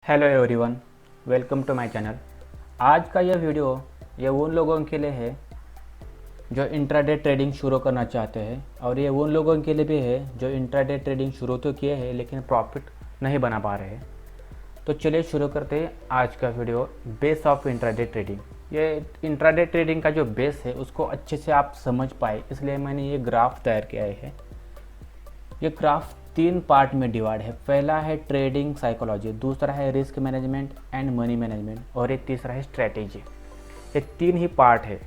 Hello everyone, welcome to my channel. आज का यह वीडियो ये उन लोगों के लिए है जो इंट्राडे ट्रेडिंग शुरू करना चाहते हैं, और ये उन लोगों के लिए भी है जो इंट्राडे ट्रेडिंग शुरू तो किए हैं लेकिन प्रॉफिट नहीं बना पा रहे हैं। तो चलिए शुरू करते हैं आज का video, base of intraday trading. ये इंट्राडे ट्रेडिंग का जो बेस है उसको अच्छे से आप समझ पाए, इसलिए मैंने ये ग्राफ तैयार किया है। ये ग्राफ 3 पार्ट में डिवाइड है। पहला है ट्रेडिंग साइकोलॉजी, दूसरा है risk management and money management, और एक तीसरा है स्ट्रैटेजी। ये 3 ही पार्ट है।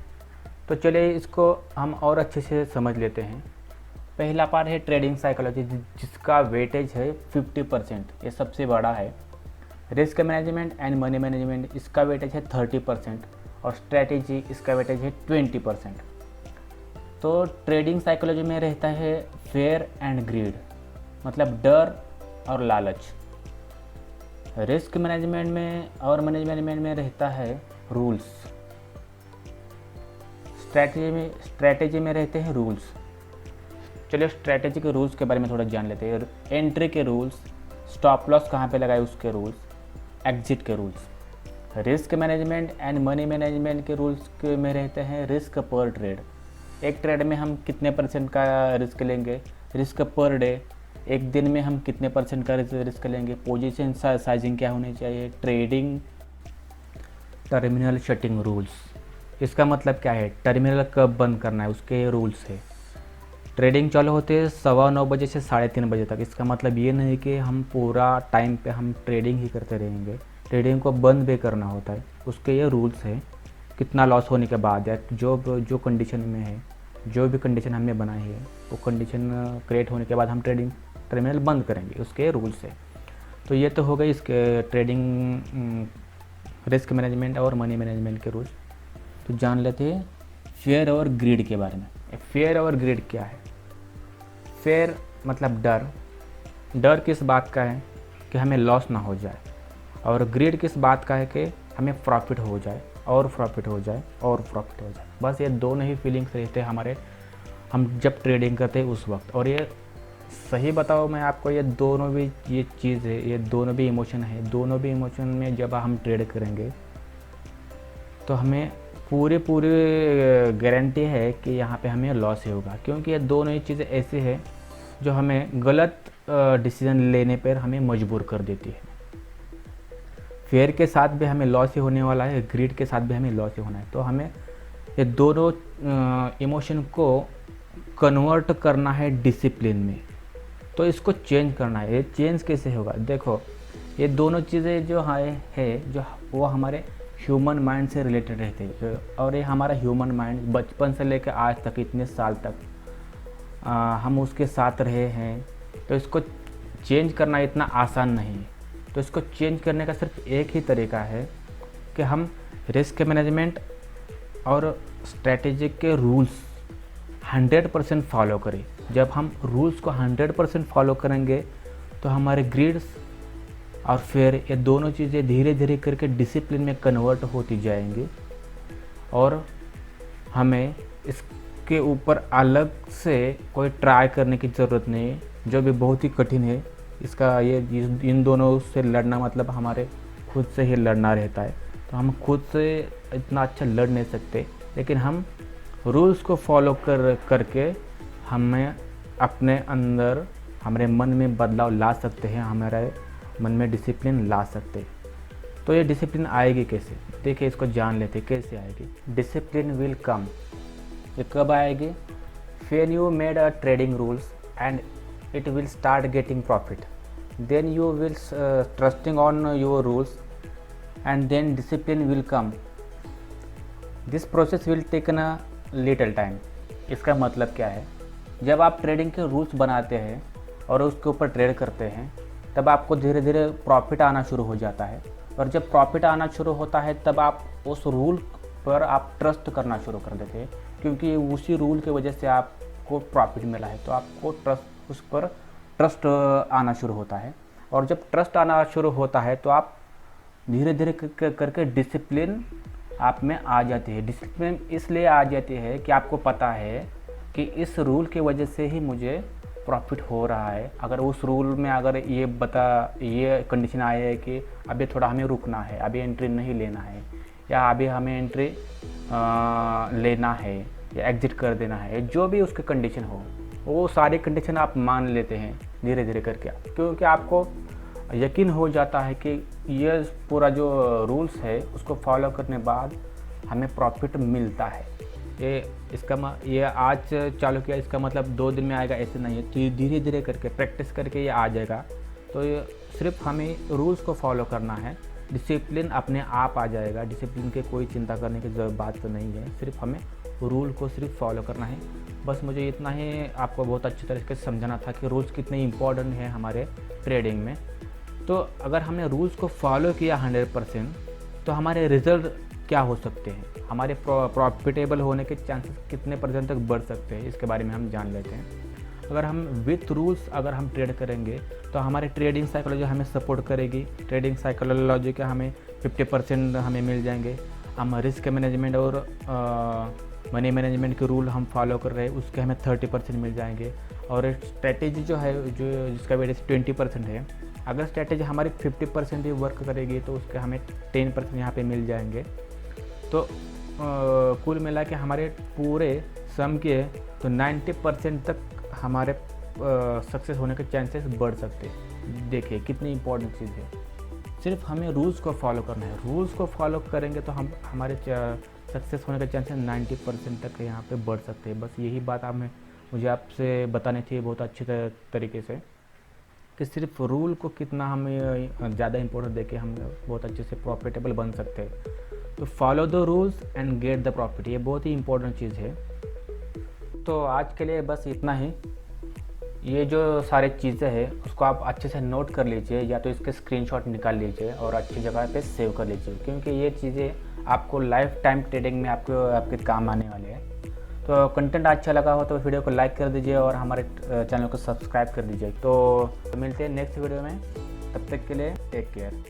तो चलिए इसको हम और अच्छे से समझ लेते हैं। पहला पार्ट है ट्रेडिंग साइकोलॉजी, जिसका वेटेज है 50%, ये सबसे बड़ा है। Risk management and money management, इसका वेटेज है 30%, और स्ट्रैटेजी इसका वेटेज है 20%। तो ट्रेडिंग साइकोलॉजी में रहता है फेयर एंड ग्रीड, मतलब डर और लालच। रिस्क मैनेजमेंट में और मनी मैनेजमेंट में रहता है रूल्स। स्ट्रैटेजी में रहते हैं रूल्स। चलिए स्ट्रैटेजी के रूल्स के बारे में थोड़ा जान लेते हैं। एंट्री के रूल्स, स्टॉप लॉस कहाँ पे लगाए उसके रूल्स, एग्जिट के rules. Risk management and money management के रूल्स में रहते हैं रिस्क पर ट्रेड। एक ट्रेड में हम कितने % का रिस्क लेंगे, रिस्क पर डे, एक दिन में हम कितने % का रिस्क लेंगे, पोजीशन साइजिंग क्या होनी चाहिए, ट्रेडिंग टर्मिनल शटिंग रूल्स। इसका मतलब क्या है, टर्मिनल कब बंद करना है उसके रूल्स है। ट्रेडिंग चालू होते हैं 9:15 बजे से 3:30 बजे तक। इसका मतलब ये नहीं कि हम पूरा टाइम पे हम ट्रेडिंग ही करते रहेंगे, ट्रेडिंग को बंद भी करना होता है। उसके ये रूल्स है, कितना लॉस होने के बाद या जो कंडीशन में है, जो भी कंडीशन हमने बनाई है वो कंडीशन क्रिएट होने के बाद हम ट्रेडिंग टर्मिनल बंद करेंगे, उसके रूल्स है। तो ये तो हो गई इसके ट्रेडिंग रिस्क मैनेजमेंट और मनी मैनेजमेंट के रूल्स। तो जान लेते हैं फेयर और ग्रीड के बारे में। फेयर और ग्रीड क्या है? फेयर मतलब डर। डर किस बात का है कि हमें लॉस ना हो जाए, और ग्रीड किस बात का है कि हमें प्रॉफिट हो जाए और प्रॉफिट हो जाए और प्रॉफिट हो जाए। बस ये दोनों ही फीलिंग्स रहते हैं हमारे, हम जब ट्रेडिंग करते हैं उस वक्त। और ये सही बताओ मैं आपको, ये दोनों भी ये चीज़ है, ये दोनों भी इमोशन है। दोनों भी इमोशन में जब हम ट्रेड करेंगे तो हमें पूरी गारंटी है कि यहाँ पे हमें लॉस ही होगा, क्योंकि ये दोनों ही चीज़ें ऐसी है जो हमें गलत डिसीजन लेने पर हमें मजबूर कर देती है। फेयर के साथ भी हमें लॉस ही होने वाला है, ग्रीड के साथ भी हमें लॉस ही होना है। तो हमें ये दोनों इमोशन को कन्वर्ट करना है डिसिप्लिन में। तो इसको चेंज करना है। ये चेंज कैसे होगा? देखो, ये दोनों चीज़ें जो है जो वो हमारे ह्यूमन माइंड से रिलेटेड रहते हैं, और ये हमारा ह्यूमन माइंड बचपन से लेकर आज तक, इतने साल तक हम उसके साथ रहे हैं। तो इसको चेंज करना इतना आसान नहीं है। तो इसको चेंज करने का सिर्फ एक ही तरीका है कि हम रिस्क मैनेजमेंट और स्ट्रैटेजिक के रूल्स 100% फॉलो करें। जब हम रूल्स को 100% फॉलो करेंगे तो हमारे ग्रीड्स और फेयर, ये दोनों चीज़ें धीरे धीरे करके डिसिप्लिन में कन्वर्ट होती जाएंगी, और हमें इसके ऊपर अलग से कोई ट्राई करने की ज़रूरत नहीं है, जो भी बहुत ही कठिन है। इसका ये इन दोनों से लड़ना मतलब हमारे खुद से ही लड़ना रहता है। तो हम खुद से इतना अच्छा लड़ नहीं सकते, लेकिन हम रूल्स को फॉलो करके हमें अपने अंदर, हमारे मन में बदलाव ला सकते हैं, हमारे मन में डिसिप्लिन ला सकते हैं। तो ये डिसिप्लिन आएगी कैसे? देखिए, इसको जान लेते कैसे आएगी। Discipline will come. ये कब आएगी? When you made a trading rules and it will start getting profit, then you will trusting on your rules, and then discipline will come. This process will take a little time. इसका मतलब क्या है? जब आप trading के rules बनाते हैं और उसके ऊपर ट्रेड करते हैं, तब आपको धीरे धीरे प्रॉफिट आना शुरू हो जाता है, और जब प्रॉफिट आना शुरू होता है तब आप उस रूल पर आप ट्रस्ट करना शुरू कर देते हैं, क्योंकि उसी रूल की वजह से आपको प्रॉफिट मिला है। तो आपको उस पर ट्रस्ट आना शुरू होता है, और जब ट्रस्ट आना शुरू होता है तो आप धीरे धीरे करके डिसिप्लिन आप में आ जाती है। डिसिप्लिन इसलिए आ जाती है कि आपको पता है कि इस रूल की वजह से ही मुझे प्रॉफिट हो रहा है, अगर उस रूल में अगर ये कंडीशन आया है कि अभी थोड़ा हमें रुकना है, अभी एंट्री नहीं लेना है, या अभी हमें एंट्री लेना है या एग्जिट कर देना है, जो भी उसके कंडीशन हो, वो सारी कंडीशन आप मान लेते हैं धीरे धीरे करके, क्योंकि आपको यकीन हो जाता है कि ये पूरा जो रूल्स है उसको फॉलो करने बाद हमें प्रॉफिट मिलता है। ये आज चालू किया, इसका मतलब 2 दिन में आएगा ऐसे नहीं है, धीरे धीरे करके प्रैक्टिस करके ये आ जाएगा। तो ये सिर्फ हमें रूल्स को फॉलो करना है, डिसिप्लिन अपने आप आ जाएगा। डिसिप्लिन की कोई चिंता करने की बात तो नहीं है, सिर्फ हमें रूल को सिर्फ फॉलो करना है। बस मुझे इतना ही आपको बहुत अच्छी तरीके से समझाना था कि रूल्स कितने इम्पोर्टेंट हैं हमारे ट्रेडिंग में। तो अगर हमने रूल्स को फॉलो किया 100%, तो हमारे रिज़ल्ट क्या हो सकते हैं, हमारे प्रॉफिटेबल होने के चांसेस कितने % तक बढ़ सकते हैं, इसके बारे में हम जान लेते हैं। अगर हम विथ रूल्स अगर हम ट्रेड करेंगे तो हमारे ट्रेडिंग साइकोलॉजी हमें सपोर्ट करेगी। ट्रेडिंग साइकोलॉजी के हमें 50% हमें मिल जाएंगे। हम रिस्क मैनेजमेंट और मनी मैनेजमेंट के रूल हम फॉलो कर रहे हैं, उसके हमें 30% मिल जाएंगे। और स्ट्रैटेजी जो है, जो जिसका वेटेज 20% है, अगर स्ट्रैटेजी हमारी 50% ही वर्क करेगी तो उसके हमें 10% यहाँ पे मिल जाएंगे। तो कुल मिला के हमारे पूरे सम के तो 90% तक हमारे सक्सेस होने के चांसेस बढ़ सकते हैं। देखिए कितनी इंपॉर्टेंट चीज़ है, सिर्फ हमें रूल्स को फॉलो करना है। रूल्स को फॉलो करेंगे तो हम हमारे सक्सेस होने के चांसेस 90% तक यहाँ पे बढ़ सकते हैं। बस यही बात मुझे आपसे बतानी थी बहुत अच्छी तरीके से, कि सिर्फ रूल को कितना हमें ज़्यादा इम्पोर्टेंस देके हम बहुत अच्छे से प्रॉफिटेबल बन सकते हैं। तो follow the rules and get the profit, ये बहुत ही इम्पोर्टेंट चीज़ है। तो आज के लिए बस इतना ही। ये जो सारी चीज़ें हैं उसको आप अच्छे से नोट कर लीजिए, या तो इसके स्क्रीनशॉट निकाल लीजिए और अच्छी जगह पे सेव कर लीजिए, क्योंकि ये चीज़ें आपको लाइफ टाइम ट्रेडिंग में आपके काम आने वाले हैं। तो कंटेंट अच्छा लगा हो तो वीडियो को लाइक कर दीजिए और हमारे चैनल को सब्सक्राइब कर दीजिए। तो मिलते हैं नेक्स्ट वीडियो में, तब तक के लिए टेक केयर।